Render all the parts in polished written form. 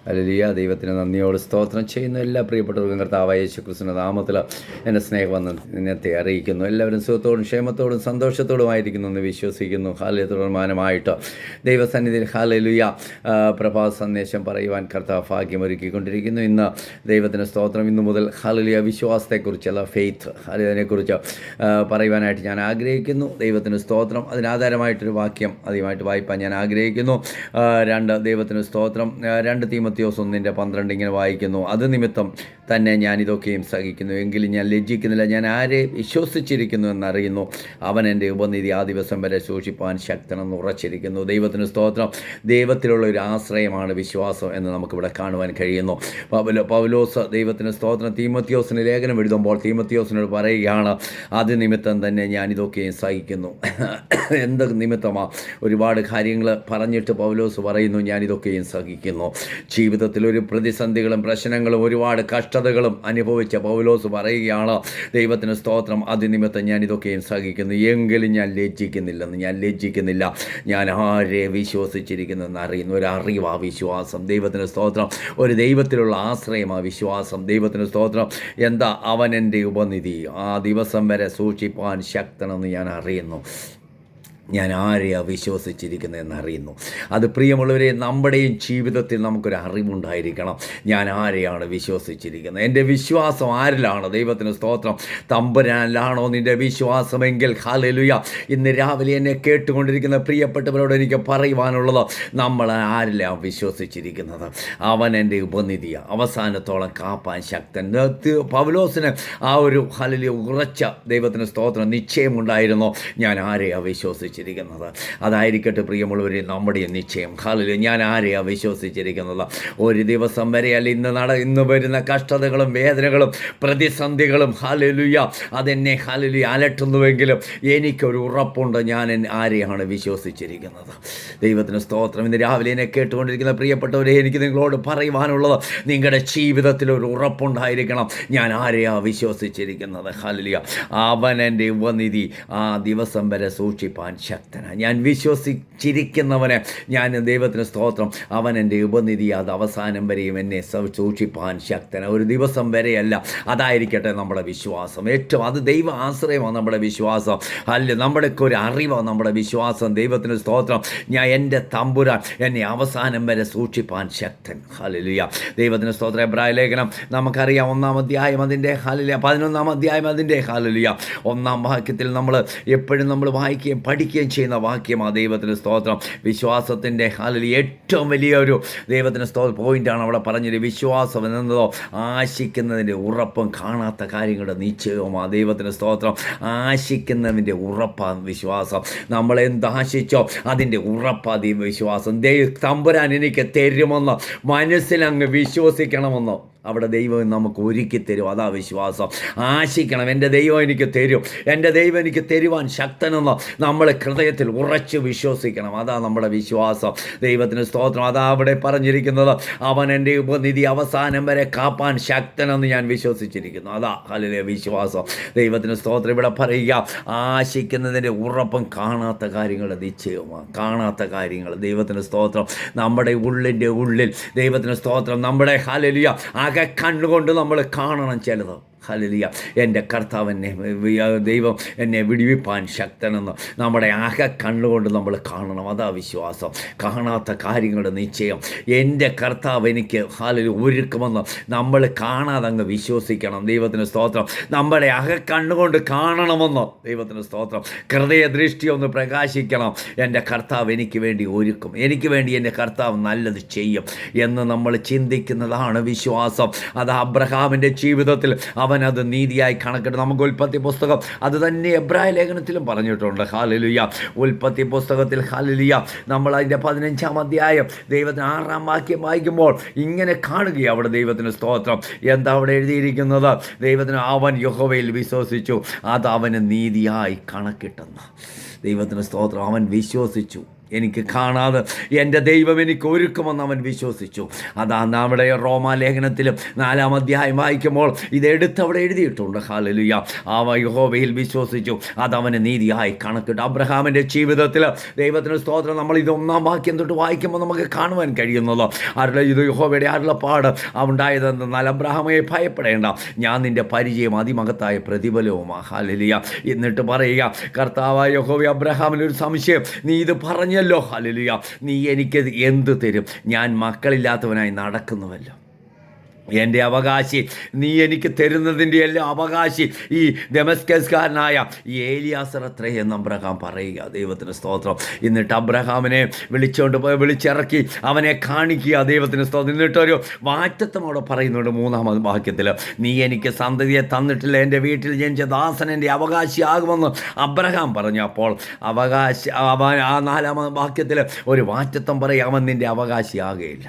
Hallelujah. ദൈവത്തിന് നന്ദിയോട് സ്തോത്രം ചെയ്യുന്നു. എല്ലാ പ്രിയപ്പെട്ടവർക്കും കർത്താവായ യേശുക്രിസ്തുവിന്റെ നാമത്തിൽ എൻ്റെ സ്നേഹവന്ദനത്തെ അറിയിക്കുന്നു. എല്ലാവരും സുഖത്തോടും ക്ഷേമത്തോടും സന്തോഷത്തോടുമായിരിക്കുന്നു എന്ന് വിശ്വസിക്കുന്നു. ഹാലേ തുടർമാനമായിട്ട് ദൈവസന്നിധിയിൽ ഹല്ലേലൂയ പ്രഭാത സന്ദേശം പറയുവാൻ കർത്താവ് ഭാഗ്യമൊരുക്കിക്കൊണ്ടിരിക്കുന്നു. ഇന്ന് ദൈവത്തിന് സ്തോത്രം. ഇന്നു മുതൽ ഹല്ലേലൂയ വിശ്വാസത്തെക്കുറിച്ചുള്ള ഫെയ്ത്ത് അതിനെക്കുറിച്ച് പറയുവാനായിട്ട് ഞാൻ ആഗ്രഹിക്കുന്നു. ദൈവത്തിന് സ്തോത്രം. അതിനാധാരമായിട്ടൊരു വാക്യം ആദ്യമായിട്ട് വായിപ്പാൻ ഞാൻ ആഗ്രഹിക്കുന്നു. ദൈവത്തിന് സ്തോത്രം. 2 തീമോഥെയോസ് 1:12 ഇങ്ങനെ വായിക്കുന്നു: അത് നിമിത്തം തന്നെ ഞാനിതൊക്കെയും സഹിക്കുന്നു, എങ്കിലും ഞാൻ ലജ്ജിക്കുന്നില്ല. ഞാൻ ആരെ വിശ്വസിച്ചിരിക്കുന്നു എന്നറിയുന്നു, അവൻ എൻ്റെ ഉപനിധി ആ ദിവസം വരെ സൂക്ഷിപ്പാൻ ശക്തനെന്ന് ഉറച്ചിരിക്കുന്നു. ദൈവത്തിന് സ്തോത്രം. ദൈവത്തിലുള്ള ഒരു ആശ്രയമാണ് വിശ്വാസം എന്ന് നമുക്കിവിടെ കാണുവാൻ കഴിയുന്നു. പൗലോസ് ദൈവത്തിന് സ്തോത്രം തീമോഥെയോസിന് ലേഖനം എഴുതുമ്പോൾ തീമോഥെയോസിനോട് പറയുകയാണ്, അത് നിമിത്തം തന്നെ ഞാനിതൊക്കെയും സഹിക്കുന്നു. എന്ത് നിമിത്തമാണ്? ഒരുപാട് കാര്യങ്ങൾ പറഞ്ഞിട്ട് പൗലോസ് പറയുന്നു, ഞാനിതൊക്കെയും സഹിക്കുന്നു. ജീവിതത്തിൽ ഒരു പ്രതിസന്ധികളും പ്രശ്നങ്ങളും ഒരുപാട് കഷ്ടതകളും അനുഭവിച്ച പൗലോസ് പറയുകയാണ്, ദൈവത്തിന് സ്തോത്രം, അതിനിമിത്തം ഞാൻ ഇതൊക്കെയും സഹിക്കുന്നു, എങ്കിലും ഞാൻ ലജ്ജിക്കുന്നില്ല. ഞാൻ ആരെ വിശ്വസിച്ചിരിക്കുന്നെന്ന് അറിയുന്നു. ഒരു അറിവാ വിശ്വാസം. ദൈവത്തിന് സ്തോത്രം. ഒരു ദൈവത്തിലുള്ള ആശ്രയമാ വിശ്വാസം. ദൈവത്തിന് സ്തോത്രം. എന്താ? അവൻ എൻ്റെ ഉപനിധി, ആ ദിവസം വരെ സൂക്ഷിപ്പാൻ ശക്തനെന്ന് ഞാൻ അറിയുന്നു. ഞാൻ ആരെയാണ് വിശ്വസിച്ചിരിക്കുന്നതെന്ന് അറിയുന്നു. അത് പ്രിയമുള്ളവരെ, നമ്മുടെയും ജീവിതത്തിൽ നമുക്കൊരു അറിവുണ്ടായിരിക്കണം. ഞാൻ ആരെയാണ് വിശ്വസിച്ചിരിക്കുന്നത്? എൻ്റെ വിശ്വാസം ആരിലാണ്? ദൈവത്തിന് സ്തോത്രം. തമ്പുരാനിലാണോ നിൻ്റെ വിശ്വാസമെങ്കിൽ ഹല്ലേലൂയ, ഇന്ന് രാവിലെ എന്നെ കേട്ടുകൊണ്ടിരിക്കുന്ന പ്രിയപ്പെട്ടവരോട് എനിക്ക് പറയുവാനുള്ളത്, നമ്മൾ ആരിലാണ് വിശ്വസിച്ചിരിക്കുന്നത്? അവൻ എൻ്റെ ഉപനിധിയാണ്, അവസാനത്തോളം കാപ്പാൻ ശക്തൻ. പൗലോസിന് ആ ഒരു ഹല്ലേലൂയ ഉറച്ച ദൈവത്തിന് സ്തോത്രം നിശ്ചയമുണ്ടായിരുന്നു. ഞാൻ ആരെയാണ് വിശ്വസിച്ചിരിക്കുന്നത്? അതായിരിക്കട്ടെ പ്രിയമുള്ളവരെ നമ്മുടെ നിശ്ചയം. ഹല്ലേലൂയ. ഞാൻ ആരെയാണ് വിശ്വസിച്ചിരിക്കുന്നത്? ഒരു ദിവസം വരെയല്ല, ഇന്ന് വരുന്ന കഷ്ടതകളും വേദനകളും പ്രതിസന്ധികളും ഹല്ലേലൂയ അതെന്നെ ഹല്ലേലൂയ അലട്ടുന്നുവെങ്കിലും എനിക്കൊരു ഉറപ്പുണ്ട്, ഞാൻ ആരെയാണ് വിശ്വസിച്ചിരിക്കുന്നത്. ദൈവത്തിന് സ്തോത്രം. ഇന്ന് രാവിലെ എന്നെ കേട്ടുകൊണ്ടിരിക്കുന്ന പ്രിയപ്പെട്ടവരെ, എനിക്ക് നിങ്ങളോട് പറയുവാനുള്ളത്, നിങ്ങളുടെ ജീവിതത്തിൽ ഒരു ഉറപ്പുണ്ടായിരിക്കണം. ഞാൻ ആരെയാണ് വിശ്വസിച്ചിരിക്കുന്നത്? ഹല്ലേലൂയ. അവൻ എൻ്റെ ഉപനിധി, ആ ദിവസം വരെ സൂക്ഷിപ്പാൻ ശക്തനാണ്. ഞാൻ വിശ്വസിച്ചിരിക്കുന്നവന് ഞാൻ ദൈവത്തിന് സ്തോത്രം, അവൻ എൻ്റെ ഉപനിധി, അത് അവസാനം വരെയും എന്നെ സൂക്ഷിപ്പാൻ ശക്തനാണ്. ഒരു ദിവസം വരെയല്ല. അതായിരിക്കട്ടെ നമ്മുടെ വിശ്വാസം. ഏറ്റവും അത് ദൈവ ആശ്രയമാണ് നമ്മുടെ വിശ്വാസം. അല്ല, നമ്മുടെയൊക്കെ ഒരു അറിവാണ് നമ്മുടെ വിശ്വാസം. ദൈവത്തിന് സ്തോത്രം. എൻ്റെ തമ്പുരാൻ എന്നെ അവസാനം വരെ സൂക്ഷിപ്പാൻ ശക്തൻ. ഹല്ലേലൂയ. ദൈവത്തിന് സ്തോത്രം. എബ്രായ ലേഖനം നമുക്കറിയാം, 1-ാം അധ്യായം അതിൻ്റെ ഹല്ലേലൂയ, 11-ാം അധ്യായം അതിൻ്റെ ഹല്ലേലൂയ 1-ാം വാക്യത്തിൽ നമ്മൾ എപ്പോഴും നമ്മൾ വായിക്കുകയും പഠിക്കുകയും ചെയ്യുന്ന വാക്യമാണ്. ദൈവത്തിന് സ്തോത്രം. വിശ്വാസത്തിൻ്റെ ഹല്ലേലൂയ ഏറ്റവും വലിയൊരു ദൈവത്തിന് സ്തോത്രം പോയിൻ്റാണ് അവിടെ പറഞ്ഞത്. വിശ്വാസം എന്നതോ ആശിക്കുന്നതിൻ്റെ ഉറപ്പും കാണാത്ത കാര്യങ്ങളുടെ നിശ്ചയവുമാണ്. ദൈവത്തിന് സ്തോത്രം. ആശിക്കുന്നതിൻ്റെ ഉറപ്പാണ് വിശ്വാസം. നമ്മളെന്താശിച്ചോ അതിൻ്റെ ഉറപ്പാണ് വിശ്വാസം. തമ്പുരാൻ എനിക്ക് തരുമെന്ന് മനസ്സിലങ്ങ് വിശ്വസിക്കണമെന്ന് അവിടെ ദൈവം നമുക്ക് ഒരുക്കി തരും. അതാ വിശ്വാസം. ആശിക്കണം, എൻ്റെ ദൈവം എനിക്ക് തരും, എൻ്റെ ദൈവം എനിക്ക് തരുവാൻ ശക്തനെന്ന് നമ്മൾ ഹൃദയത്തിൽ ഉറച്ച് വിശ്വസിക്കണം. അതാ നമ്മുടെ വിശ്വാസം. ദൈവത്തിന് സ്തോത്രം. അതാ അവിടെ പറഞ്ഞിരിക്കുന്നത്, അവൻ എൻ്റെ ഉപനിധി അവസാനം വരെ കാപ്പാൻ ശക്തനെന്ന് ഞാൻ വിശ്വസിച്ചിരിക്കുന്നു. അതാ ഹല്ലേലൂയ വിശ്വാസം. ദൈവത്തിന് സ്തോത്രം. ഇവിടെ പറയുക, ആശിക്കുന്നതിൻ്റെ ഉറപ്പും കാണാത്ത കാര്യങ്ങളുടെ നിശ്ചയവുമാണ്. കാണാത്ത കാര്യങ്ങൾ. ദൈവത്തിന് സ്തോത്രം. നമ്മുടെ ഉള്ളിൻ്റെ ഉള്ളിൽ ദൈവത്തിന് സ്തോത്രം, നമ്മുടെ ഹല്ലേലൂയ കണ്ണുകൊണ്ട് നമ്മൾ കാണണം ചിലത്. ഹല്ലേലൂയ. എൻ്റെ കർത്താവ് ദൈവം എന്നെ വിടുവിപ്പാൻ ശക്തനെന്ന് നമ്മുടെ കണ്ണുകൊണ്ട് നമ്മൾ കാണണം. അതാ വിശ്വാസം. കാണാത്ത കാര്യങ്ങളുടെ നിശ്ചയം. എൻ്റെ കർത്താവ് എനിക്ക് ഹല്ലേലൂയ ഒരുക്കുമെന്ന് നമ്മൾ കാണാതെ അങ്ങ് വിശ്വസിക്കണം. ദൈവത്തിന് സ്തോത്രം. നമ്മുടെ കണ്ണുകൊണ്ട് കാണണമെന്ന്. ദൈവത്തിന് സ്തോത്രം. ഹൃദയ ദൃഷ്ടി ഒന്ന് പ്രകാശിക്കണം. എൻ്റെ കർത്താവ് എനിക്ക് വേണ്ടി ഒരുക്കും, എനിക്ക് വേണ്ടി എൻ്റെ കർത്താവ് നല്ലത് ചെയ്യും എന്ന് നമ്മൾ ചിന്തിക്കുന്നതാണ് വിശ്വാസം. അത് അബ്രഹാമിൻ്റെ ജീവിതത്തിൽ അവനത് നീതിയായി കണക്കിട്ട്. നമുക്ക് ഉൽപ്പത്തി പുസ്തകം അത് തന്നെ എബ്രായ ലേഖനത്തിലും പറഞ്ഞിട്ടുണ്ട്. ഹല്ലേലൂയ. ഉൽപ്പത്തി പുസ്തകത്തിൽ ഹല്ലേലൂയ നമ്മൾ അതിൻ്റെ 15-ാം അധ്യായം ദൈവത്തിന് 6-ാം വാക്യം വായിക്കുമ്പോൾ ഇങ്ങനെ കാണുകയാണ്. അവിടെ ദൈവത്തിന് സ്തോത്രം. എന്താ അവിടെ എഴുതിയിരിക്കുന്നത്? ദൈവത്തിന് അവൻ യഹോവയിൽ വിശ്വസിച്ചു, അത് അവന് നീതിയായി കണക്കിട്ടെന്ന്. ദൈവത്തിന് സ്തോത്രം. അവൻ വിശ്വസിച്ചു, എനിക്ക് കാണാതെ എൻ്റെ ദൈവം എനിക്ക് ഒരുക്കുമെന്ന് അവൻ വിശ്വസിച്ചു. അതാ നമ്മുടെ റോമാലേഖനത്തിലും 4-ാം അധ്യായം വായിക്കുമ്പോൾ ഇതെടുത്ത് അവിടെ എഴുതിയിട്ടുണ്ട്. ഹല്ലേലൂയ. യഹോവയിൽ വിശ്വസിച്ചു, അതവന് നീതിയായി കണക്കിട്ടു. അബ്രഹാമിൻ്റെ ജീവിതത്തിൽ ദൈവത്തിന് സ്തോത്രം. നമ്മൾ ഇത് 1-ാം വാക്യം തൊട്ട് വായിക്കുമ്പോൾ നമുക്ക് കാണുവാൻ കഴിയുന്നത് ഇത് യഹോവയുടെ അരുളപ്പാട് ഉണ്ടായതെന്നാൽ അബ്രഹാമെ ഭയപ്പെടേണ്ട, ഞാൻ നിൻ്റെ പരിചയം അതിമഹത്തായ പ്രതിഫലവുമാണ്. ഹല്ലേലൂയ. എന്നിട്ട് പറയുക, കർത്താവായ യഹോവ അബ്രഹാമിനൊരു സംശയം, നീ ഇത് പറഞ്ഞല്ലോ, ഹല്ലേലൂയ, നീ എനിക്ക് എന്ത് തരും? ഞാൻ മക്കളില്ലാത്തവനായി നടക്കുന്നുവല്ലോ. എൻ്റെ അവകാശി, നീ എനിക്ക് തരുന്നതിൻ്റെ എല്ലാം അവകാശി ഈ ദമസ്കസ്കാരനായ ഈ ഏലിയാസർ അത്രേ എന്ന് അബ്രഹാം പറയുക. ദൈവത്തിന് സ്തോത്രം. എന്നിട്ട് അബ്രഹാമിനെ വിളിച്ചിറക്കി അവനെ കാണിക്കുക. ദൈവത്തിന് സ്തോത്രം. എന്നിട്ടൊരു വാറ്റത്വം അവിടെ പറയുന്നുണ്ട് 3-ാം വാക്യത്തിൽ, നീ എനിക്ക് സന്തതിയെ തന്നിട്ടില്ല, എൻ്റെ വീട്ടിൽ ജനിച്ച ദാസൻ എൻ്റെ അവകാശിയാകുമെന്ന് അബ്രഹാം പറഞ്ഞു. അപ്പോൾ അവൻ ആ 4-ാം വാക്യത്തിൽ ഒരു വാറ്റത്വം പറയും, അവൻ നിൻ്റെ അവകാശിയാകുകയില്ല,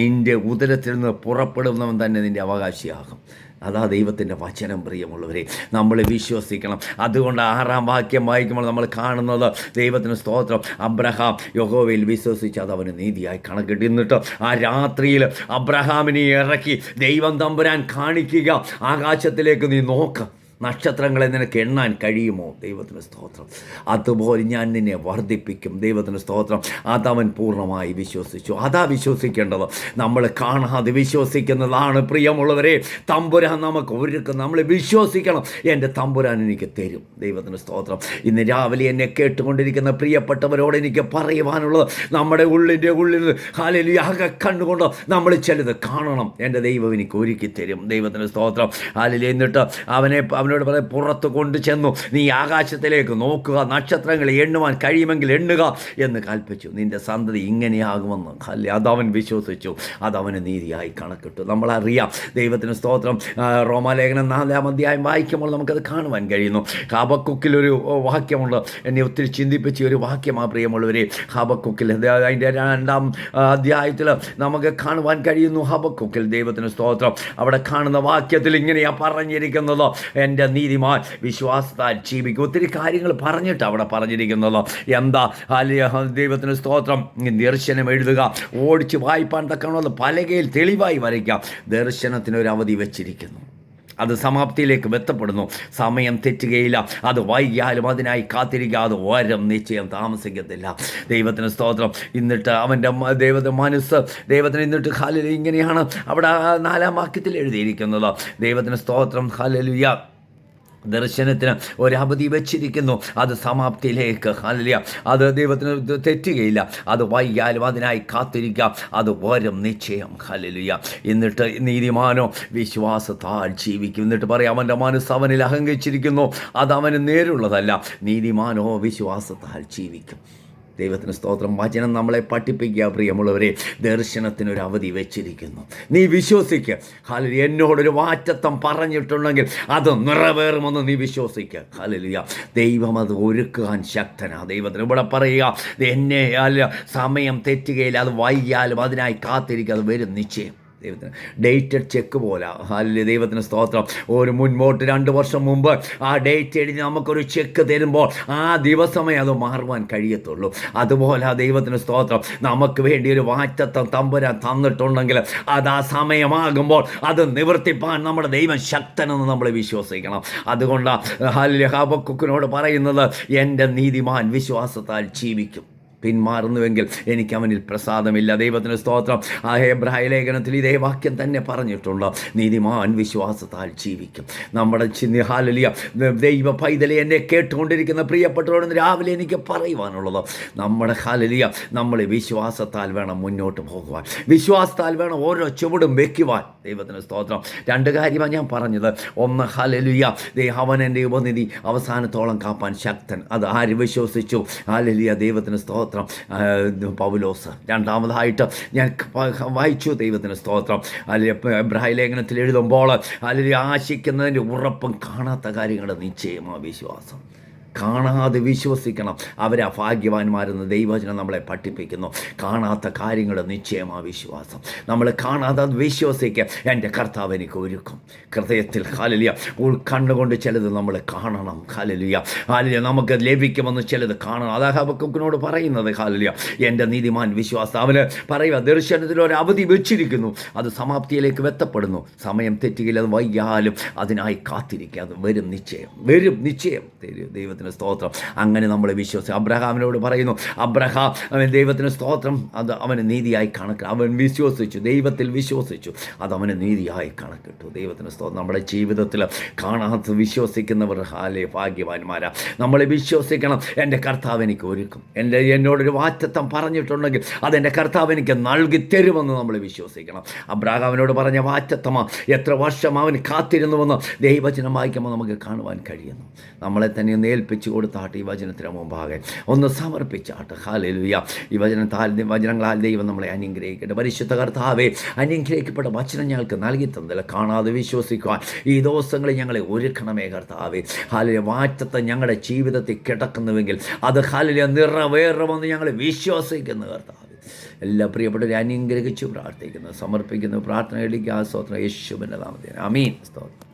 നിൻ്റെ ഉദരത്തിൽ നിന്ന് പുറപ്പെടുന്നവൻ തന്നെ നിൻ്റെ അവകാശിയാകും. അതാ ദൈവത്തിൻ്റെ വചനം. പ്രിയമുള്ളവരെ, നമ്മൾ വിശ്വസിക്കണം. അതുകൊണ്ട് 6-ാം വാക്യം വായിക്കുമ്പോൾ നമ്മൾ കാണുന്നത് ദൈവത്തിന് സ്തോത്രം, അബ്രഹാം യഹോവയിൽ വിശ്വസിച്ച് അത് അവന് നീതിയായി കണക്കിട്ട്. എന്നിട്ട് ആ രാത്രിയിൽ അബ്രഹാമിനെ ഇറക്കി ദൈവം തമ്പുരാൻ കാണിക്കുക, ആകാശത്തിലേക്ക് നീ നോക്ക്, നക്ഷത്രങ്ങളെ നിനക്ക് എണ്ണാൻ കഴിയുമോ? ദൈവത്തിന് സ്തോത്രം. അതുപോലെ ഞാൻ നിന്നെ വർദ്ധിപ്പിക്കും. ദൈവത്തിന് സ്തോത്രം. അതവൻ പൂർണ്ണമായി വിശ്വസിച്ചു. അതാ വിശ്വസിക്കേണ്ടത്. നമ്മൾ കാണാതെ വിശ്വസിക്കുന്നതാണ് പ്രിയമുള്ളവരെ തമ്പുരാൻ നമുക്ക് ഒരുക്കും. നമ്മൾ വിശ്വസിക്കണം, എൻ്റെ തമ്പുരാൻ എനിക്ക് തരും. ദൈവത്തിന് സ്തോത്രം. ഇന്ന് രാവിലെ എന്നെ കേട്ടുകൊണ്ടിരിക്കുന്ന പ്രിയപ്പെട്ടവരോട് എനിക്ക് പറയുവാനുള്ളത്, നമ്മുടെ ഉള്ളിൽ ഹല്ലേലൂയ കണ്ടുകൊണ്ട് നമ്മൾ ചിലത് കാണണം. എൻ്റെ ദൈവം എനിക്ക് ഒരുക്കി തരും. ദൈവത്തിന് സ്തോത്രം. ഹല്ലേലൂയ. എന്നിട്ട് അവനോട് പറയും, പുറത്ത് കൊണ്ടു ചെന്നു നീ ആകാശത്തിലേക്ക് നോക്കുക, നക്ഷത്രങ്ങളെ എണ്ണുവാൻ കഴിയുമെങ്കിൽ എണ്ണുക എന്ന് കൽപ്പിച്ചു. നിൻ്റെ സന്തതി ഇങ്ങനെയാകുമെന്ന്. അതവൻ വിശ്വസിച്ചു, അതവന് നീതിയായി കണക്കിട്ടു. നമ്മളറിയാം. ദൈവത്തിന് സ്തോത്രം. റോമാലേഖനം 4-ാം അധ്യായം വായിക്കുമ്പോൾ നമുക്കത് കാണുവാൻ കഴിയുന്നു. ഹബക്കുക്കിലൊരു വാക്യമുണ്ട്, എന്നെ ഒത്തിരി ചിന്തിപ്പിച്ച ഒരു വാക്യമാണ് പ്രിയമുള്ളവരെ. ഹബക്കുക്കിൽ അതിൻ്റെ 2-ാം അധ്യായത്തിൽ നമുക്ക് കാണുവാൻ കഴിയുന്നു. ഹബക്കുക്കിൽ ദൈവത്തിന് സ്തോത്രം. അവിടെ കാണുന്ന വാക്യത്തിൽ ഇങ്ങനെയാണ് പറഞ്ഞിരിക്കുന്നത്, എൻ്റെ നീതിമാൻ വിശ്വാസത്താൽ ജീവിക്കും. ഒത്തിരി കാര്യങ്ങൾ പറഞ്ഞിട്ട് അവിടെ പറഞ്ഞിരിക്കുന്നത് എന്താ? ദൈവത്തിന് സ്തോത്രം. ദർശനം എഴുതുക, ഓടിച്ച് വായിപ്പാൻ തക്കണമെന്ന് പലകയിൽ തെളിവായി വരയ്ക്കാം. ദർശനത്തിനൊരു അവധി വെച്ചിരിക്കുന്നു, അത് സമാപ്തിയിലേക്ക് എത്തപ്പെടുന്നു. സമയം തെറ്റുകയില്ല, അത് വൈകിയാലും അതിനായി കാത്തിരിക്കുക, അത് വരം നിശ്ചയം താമസിക്കത്തില്ല. ദൈവത്തിന് സ്തോത്രം. എന്നിട്ട് അവൻ്റെ ദൈവത്തിൻ്റെ മനസ്സ് ദൈവത്തിന് എന്നിട്ട് ഹല്ലേലൂയ ഇങ്ങനെയാണ് അവിടെ 4-ാം വാക്യത്തിൽ എഴുതിയിരിക്കുന്നത്. ദൈവത്തിന് സ്തോത്രം. ഹല്ലേലൂയ. ദർശനത്തിന് ഒരവധി വെച്ചിരിക്കുന്നു, അത് സമാപ്തിയിലേക്ക്. ഹല്ലേലൂയ. അത് ദൈവത്തിന് തെറ്റുകയില്ല, അത് വൈകിയാലും അതിനായി കാത്തിരിക്കാം, അത് വരും നിശ്ചയം. ഹല്ലേലൂയ. എന്നിട്ട് നീതിമാനോ വിശ്വാസത്താൽ ജീവിക്കും. എന്നിട്ട് പറയാം, അവൻ്റെ മനസ്സ് അവനിൽ അഹങ്കരിച്ചിരിക്കുന്നു, അത് അവന് നേരുള്ളതല്ല. നീതിമാനോ വിശ്വാസത്താൽ ജീവിക്കും. ദൈവത്തിന് സ്തോത്രം. വചനം നമ്മളെ പഠിപ്പിക്കുക പ്രിയമുള്ളവരെ. ദർശനത്തിനൊരു അവധി വെച്ചിരിക്കുന്നു. നീ വിശ്വസിക്കുക. ഹല്ലേലൂയ. എന്നോടൊരു വാറ്റത്വം പറഞ്ഞിട്ടുണ്ടെങ്കിൽ അത് നിറവേറുമെന്ന് നീ വിശ്വസിക്കുക. ഹല്ലേലൂയ. ദൈവം അത് ഒരുക്കാൻ ശക്തനാണ്. ദൈവത്തിന് ഇവിടെ പറയുക, എന്നെ സമയം തെറ്റുകയില്ല, അത് വൈകിയാലും അതിനായി കാത്തിരിക്കുക, അത് വരും നിശ്ചയം. ദൈവത്തിന് ഡേറ്റഡ് ചെക്ക് പോലെ. അല്ലെങ്കിൽ ദൈവത്തിന് സ്തോത്രം. ഒരു മുൻപോട്ട് 2 വർഷം മുമ്പ് ആ ഡേറ്റ് എഴുതി നമുക്കൊരു ചെക്ക് തരുമ്പോൾ ആ ദിവസമേ അത് മാറുവാൻ കഴിയത്തുള്ളൂ. അതുപോലെ ആ ദൈവത്തിന് സ്തോത്രം. നമുക്ക് വേണ്ടി ഒരു വാറ്റത്വം തമ്പുരാൻ തന്നിട്ടുണ്ടെങ്കിൽ അത് ആ സമയമാകുമ്പോൾ അത് നിവർത്തിപ്പാൻ നമ്മുടെ ദൈവം ശക്തനെന്ന് നമ്മൾ വിശ്വസിക്കണം. അതുകൊണ്ട് ഹബക്കുക്കിനോട് പറയുന്നത്, എൻ്റെ നീതിമാൻ വിശ്വാസത്താൽ ജീവിക്കും. പിന്മാറുന്നുവെങ്കിൽ എനിക്ക് അവനിൽ പ്രസാദമില്ല. ദൈവത്തിന് സ്തോത്രം. ആ ഹെബ്രായ ലേഖനത്തിൽ ഇതേ വാക്യം തന്നെ പറഞ്ഞിട്ടുണ്ട്, നീതിമാൻ വിശ്വാസത്താൽ ജീവിക്കും. നമ്മുടെ ഹല്ലേലൂയ ദൈവ പൈതലെ എന്നെ കേട്ടുകൊണ്ടിരിക്കുന്ന പ്രിയപ്പെട്ടവരോട് രാവിലെ എനിക്ക് പറയുവാനുള്ളത്, നമ്മുടെ ഹല്ലേലൂയ നമ്മൾ വിശ്വാസത്താൽ വേണം മുന്നോട്ട് പോകുവാൻ, വിശ്വാസത്താൽ വേണം ഓരോ ചുവടും വെക്കുവാൻ. ദൈവത്തിന് സ്തോത്രം. 2 കാര്യമാണ് ഞാൻ പറഞ്ഞത്. ഒന്ന്, ഹല്ലേലൂയ അവൻ എൻ്റെ ഉപനിധി അവസാനത്തോളം കാപ്പാൻ ശക്തൻ. അത് ആര് വിശ്വസിച്ചു? ഹല്ലേലൂയ. ദൈവത്തിന് സ്തോത്രം. പൗലോസ്. രണ്ടാമതായിട്ട് ഞാൻ വായിച്ചു. ദൈവത്തിന് സ്തോത്രം. അല്ലെങ്കിൽ എബ്രായ ലേഖനത്തിൽ എഴുതുമ്പോൾ അല്ലെങ്കിൽ ആശിക്കുന്നതിൻ്റെ ഉറപ്പും കാണാത്ത കാര്യങ്ങളുടെ നിശ്ചയമാണ് വിശ്വാസം. കാണാതെ വിശ്വസിക്കണം. അവരാ ഭാഗ്യവാന്മാരെന്ന് ദൈവവചനം നമ്മളെ പഠിപ്പിക്കുന്നു. കാണാത്ത കാര്യങ്ങൾ നിശ്ചയമാണ് വിശ്വാസം. നമ്മൾ കാണാതെ വിശ്വസിക്കുക. എൻ്റെ കർത്താവ് എനിക്ക് ഒരുക്കും. ഹൃദയത്തിൽ ഹല്ലേലൂയ കണ്ണുകൊണ്ട് ചിലത് നമ്മൾ കാണണം. ഹല്ലേലൂയ ഹല്ലേലൂയ നമുക്ക് ലഭിക്കുമെന്ന് ചിലത് കാണണം. അതാ ഹബക്കൂക്കിനോട് പറയുന്നത്. ഹല്ലേലൂയ എൻ്റെ നീതിമാൻ വിശ്വാസം. അവന് പറയുക, ദർശനത്തിൽ ഒരു അവധി വെച്ചിരിക്കുന്നു, അത് സമാപ്തിയിലേക്ക് എത്തപ്പെടുന്നു. സമയം തെറ്റുകയില്ല, അത് വൈകിയാലും അതിനായി കാത്തിരിക്കുക. അത് വരും നിശ്ചയം, വരും നിശ്ചയം. ദൈവത്തിന് സ്തോത്രം. അങ്ങനെ നമ്മൾ വിശ്വസിക്കും. അബ്രഹാമിനോട് പറയുന്നു, അബ്രഹാം അവൻ ദൈവത്തിന് സ്തോത്രം, അത് അവന് നീതിയായി കണക്ക്. അവൻ വിശ്വസിച്ചു, ദൈവത്തിൽ വിശ്വസിച്ചു, അത് അവന് നീതിയായി കണക്കിട്ടു. ദൈവത്തിന് സ്തോത്രം. നമ്മുടെ ജീവിതത്തിൽ കാണാത്ത വിശ്വസിക്കുന്നവർ ഭാഗ്യവാന്മാരാ. നമ്മളെ വിശ്വസിക്കണം. എൻ്റെ കർത്താവ് എനിക്ക് ഒരുക്കും. എന്നോടൊരു വാറ്റത്തം പറഞ്ഞിട്ടുണ്ടെങ്കിൽ അതെൻ്റെ കർത്താവ് എനിക്ക് നൽകി തരുമെന്ന് നമ്മൾ വിശ്വസിക്കണം. അബ്രഹാമിനോട് പറഞ്ഞ വാറ്റത്തമാ എത്ര വർഷം അവൻ കാത്തിരുന്നുവെന്ന് ദൈവവചനം വായിക്കുമ്പോൾ നമുക്ക് കാണുവാൻ കഴിയുന്നു. നമ്മളെ തന്നെ ഒന്ന് ഏൽപ്പിച്ചു കൊടുത്താട്ട് ഈ വചനത്തിന് മുമ്പാകെ ഒന്ന് സമർപ്പിച്ചാട്ട്. ഹല്ലേലൂയ. ഈ വചനങ്ങളാൽ ദൈവം നമ്മളെ അനുഗ്രഹിക്കട്ടെ. പരിശുദ്ധ കർത്താവേ, അനുഗ്രഹിക്കപ്പെട്ട വചനം ഞങ്ങൾക്ക് നൽകി തന്നില്ല. കാണാതെ വിശ്വസിക്കുവാൻ ഈ ദിവസങ്ങളിൽ ഞങ്ങളെ ഒരുക്കണമേ കർത്താവേ. ഹല്ലേലൂയ. വാറ്റത്തെ ഞങ്ങളുടെ ജീവിതത്തിൽ കിടക്കുന്നുവെങ്കിൽ അത് ഹല്ലേലൂയ നിറവേറുമെന്ന് ഞങ്ങൾ വിശ്വസിക്കുന്നു കർത്താവേ. എല്ലാ പ്രിയപ്പെട്ടവരെ അനുഗ്രഹിച്ചു പ്രാർത്ഥിക്കുന്നു, സമർപ്പിക്കുന്നു. പ്രാർത്ഥന എളിക്കുക. സ്തോത്രം യേശുവിൻ്റെ നാമത്തിൽ. ആമീൻ. സ്തോത്രം.